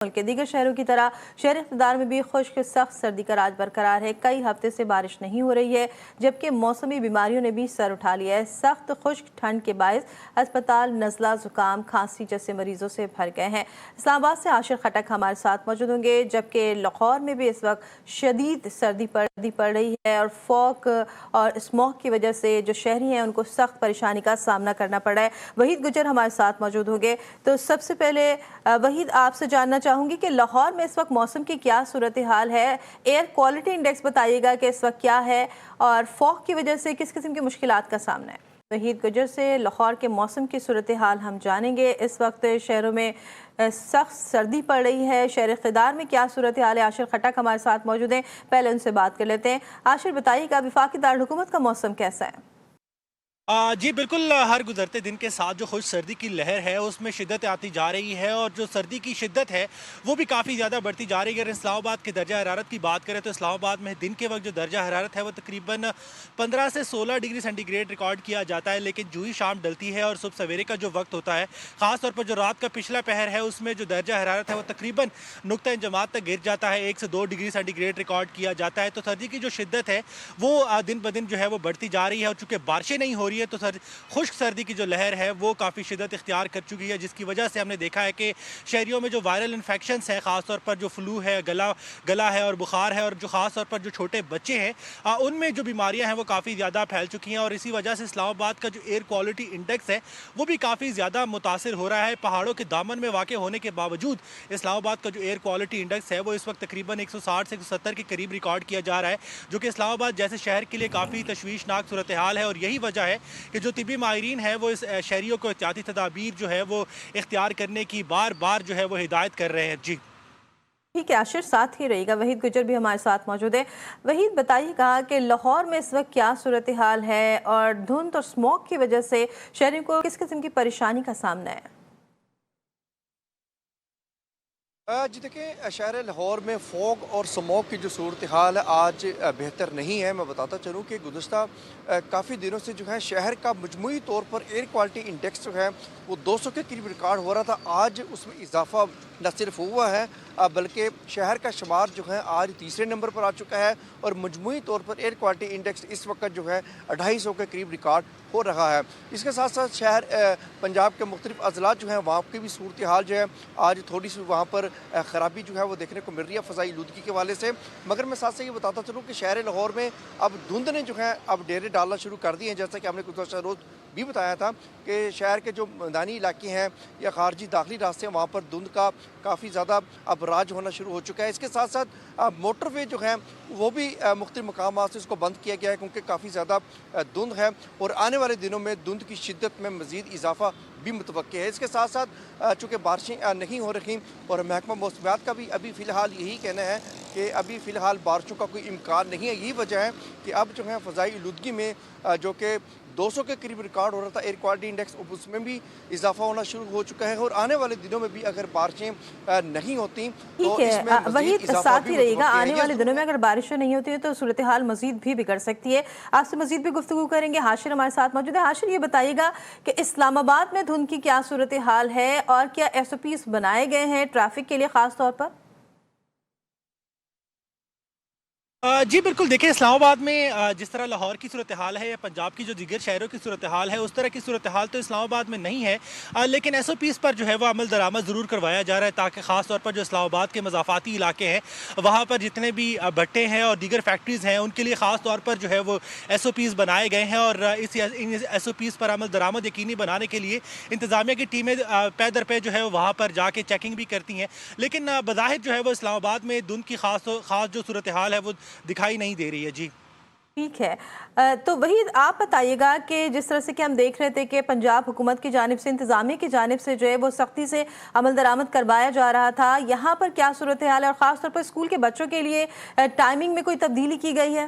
ملک کے دیگر شہروں کی طرح شہر اقتدار میں بھی خشک سخت سردی کا راج برقرار ہے۔ کئی ہفتے سے بارش نہیں ہو رہی ہے، جبکہ موسمی بیماریوں نے بھی سر اٹھا لیا ہے۔ سخت خشک ٹھنڈ کے باعث اسپتال نزلہ، زکام، کھانسی جیسے مریضوں سے بھر گئے ہیں۔ اسلام آباد سے عاشر خٹک ہمارے ساتھ موجود ہوں گے، جبکہ لاہور میں بھی اس وقت شدید سردی پڑ رہی ہے اور فوگ اور اسموگ کی وجہ سے جو شہری ہیں ان کو سخت پریشانی کا سامنا کرنا پڑ رہا ہے۔ وحید گجر ہمارے ساتھ موجود ہوں گے۔ تو سب سے پہلے وحید، آپ سے جاننا چاہوں گی کہ لاہور میں اس وقت موسم کی کیا صورتحال ہے؟ ایئر کوالٹی انڈیکس بتائیے گا کہ اس وقت کیا ہے اور فوگ کی وجہ سے کس قسم کی مشکلات کا سامنا ہے؟ وحید گجر سے لاہور کے موسم کی صورتحال ہم جانیں گے۔ اس وقت شہروں میں سخت سردی پڑ رہی ہے، شہر اقتدار میں کیا صورتحال ہے؟ عاشر خٹک ہمارے ساتھ موجود ہیں، پہلے ان سے بات کر لیتے ہیں۔ عاشر، بتائیے گا وفاقی دارالحکومت کا موسم کیسا ہے؟ جی بالکل، ہر گزرتے دن کے ساتھ جو خشک سردی کی لہر ہے اس میں شدت آتی جا رہی ہے، اور جو سردی کی شدت ہے وہ بھی کافی زیادہ بڑھتی جا رہی ہے۔ اگر اسلام آباد کے درجہ حرارت کی بات کریں تو اسلام آباد میں دن کے وقت جو درجہ حرارت ہے وہ تقریباً 15 سے 16 ڈگری سینٹی گریڈ ریکارڈ کیا جاتا ہے، لیکن جو ہی شام ڈلتی ہے اور صبح سویرے کا جو وقت ہوتا ہے، خاص طور پر جو رات کا پچھلا پہر ہے، اس میں جو درجہ حرارت ہے وہ تقریباً نقطہ انجماد تک گر جاتا ہے، 1 سے 2 ڈگری سینٹی گریڈ ریکارڈ کیا جاتا ہے۔ تو سردی کی جو شدت ہے وہ دن بدن جو ہے وہ بڑھتی جا رہی ہے، اور چونکہ بارشیں نہیں ہو رہی ہے تو خشک سردی کی جو لہر ہے وہ کافی شدت اختیار کر چکی ہے، جس کی وجہ سے ہم نے دیکھا ہے کہ شہریوں میں جو وائرل انفیکشنز ہیں، خاص طور پر جو فلو ہے، گلا ہے اور بخار ہے، اور جو خاص طور پر جو چھوٹے بچے ہیں ان میں جو بیماریاں ہیں وہ کافی زیادہ پھیل چکی ہیں، اور اسی وجہ سے اسلام آباد کا جو ایئر کوالٹی انڈیکس ہے وہ بھی کافی زیادہ متاثر ہو رہا ہے۔ پہاڑوں کے دامن میں واقع ہونے کے باوجود اسلام آباد کا جو ایئر کوالٹی انڈیکس ہے وہ اس وقت تقریباً 160 سے 170 کے قریب ریکارڈ کیا جا رہا ہے، جو کہ اسلام آباد جیسے شہر کے لیے کافی تشویشناک صورتحال ہے، اور یہی وجہ ہے کہ جو طبی ماہرین ہیں وہ اس شہریوں کو احتیاطی تدابیر جو ہے وہ اختیار کرنے کی بار بار جو ہے وہ ہدایت کر رہے ہیں۔ جی ٹھیک ہے عاشر، ساتھ ہی رہے گا۔ وحید گجر بھی ہمارے ساتھ موجود ہے۔ وحید، بتائیے گا کہ لاہور میں اس وقت کیا صورتحال ہے اور دھند اور اسموگ کی وجہ سے شہریوں کو کس قسم کی پریشانی کا سامنا ہے؟ جی دیکھیں، شہر لاہور میں فوگ اور سموگ کی جو صورتحال ہے آج بہتر نہیں ہے۔ میں بتاتا چلوں کہ گزشتہ کافی دنوں سے جو ہے شہر کا مجموعی طور پر ایئر کوالٹی انڈیکس جو ہے وہ 200 کے قریب ریکارڈ ہو رہا تھا۔ آج اس میں اضافہ نہ صرف ہوا ہے بلکہ شہر کا شمار جو ہے آج تیسرے نمبر پر آ چکا ہے، اور مجموعی طور پر ایئر کوالٹی انڈیکس اس وقت جو ہے 250 کے قریب ریکارڈ ہو رہا ہے۔ اس کے ساتھ ساتھ شہر پنجاب کے مختلف اضلاع جو ہیں وہاں کی بھی صورتحال جو ہے آج تھوڑی سی وہاں پر خرابی جو ہے وہ دیکھنے کو مل رہی ہے فضائی آلودگی کے حوالے سے۔ مگر میں ساتھ سے یہ بتاتا چلوں کہ شہر لاہور میں اب دھند نے جو ہے اب ڈیرے ڈالنا شروع کر دیے ہیں، جیسا کہ ہم نے گزشتہ روز بھی بتایا تھا کہ شہر کے جو میدانی علاقے ہیں یا خارجی داخلی راستے ہیں وہاں پر دھند کا کافی زیادہ اب راج ہونا شروع ہو چکا ہے۔ اس کے ساتھ ساتھ موٹر وے جو ہیں وہ بھی مختلف مقامات سے اس کو بند کیا گیا ہے، کیونکہ کافی زیادہ دھند ہے، اور آنے والے دنوں میں دھند کی شدت میں مزید اضافہ بھی متوقع ہے۔ اس کے ساتھ ساتھ چونکہ بارشیں نہیں ہو رہی، اور محکمہ موسمیات کا بھی ابھی فی الحال یہی کہنا ہے کہ ابھی فی الحال بارشوں کا کوئی امکان نہیں ہے۔ یہی وجہ ہے کہ اب جو ہے فضائی آلودگی میں جو کہ 200 کے قریب ریکارڈ ہو رہا تھا ایئر کوالٹی انڈیکس، اس میں بھی اضافہ ہونا شروع ہو چکا ہے، اور آنے والے دنوں میں بھی اگر بارشیں نہیں ہوتی تو ٹھیک اس میں ہے مزید وحید، اضافہ ساتھ بھی ہی رہے گا۔ متوقع ہے۔ آنے یہ والے دنوں میں اگر بارشیں نہیں ہوتی ہیں تو صورتحال مزید بھی بگڑ سکتی ہے۔ آپ سے مزید بھی گفتگو کریں گے۔ حاشر ہمارے ساتھ موجود ہے۔ حاشر، یہ بتائیے گا کہ اسلام آباد میں دھند کی کیا صورتحال ہے اور کیا ایس او پیز بنائے گئے ہیں ٹریفک کے لیے خاص طور پر؟ جی بالکل، دیکھیں اسلام آباد میں جس طرح لاہور کی صورتحال ہے یا پنجاب کی جو دیگر شہروں کی صورتحال ہے اس طرح کی صورتحال تو اسلام آباد میں نہیں ہے، لیکن ایس او پیز پر جو ہے وہ عمل درآمد ضرور کروایا جا رہا ہے، تاکہ خاص طور پر جو اسلام آباد کے مضافاتی علاقے ہیں وہاں پر جتنے بھی بھٹے ہیں اور دیگر فیکٹریز ہیں ان کے لیے خاص طور پر جو ہے وہ ایس او پیز بنائے گئے ہیں، اور ان ایس او پیز پر عمل درآمد یقینی بنانے کے لیے انتظامیہ کی ٹیمیں پے در پے جو ہے وہاں پر جا کے چیکنگ بھی کرتی ہیں، لیکن بظاہر جو ہے وہ اسلام آباد میں دھند کی خاص جو صورتحال ہے وہ دکھائی نہیں دے رہی ہے۔ جی ٹھیک ہے، تو وحید آپ بتائیے گا کہ جس طرح سے کہ ہم دیکھ رہے تھے کہ پنجاب حکومت کی جانب سے، انتظامیہ کی جانب سے جو ہے وہ سختی سے عمل درآمد کروایا جا رہا تھا، یہاں پر کیا صورتحال ہے اور خاص طور پر اسکول کے بچوں کے لیے ٹائمنگ میں کوئی تبدیلی کی گئی ہے؟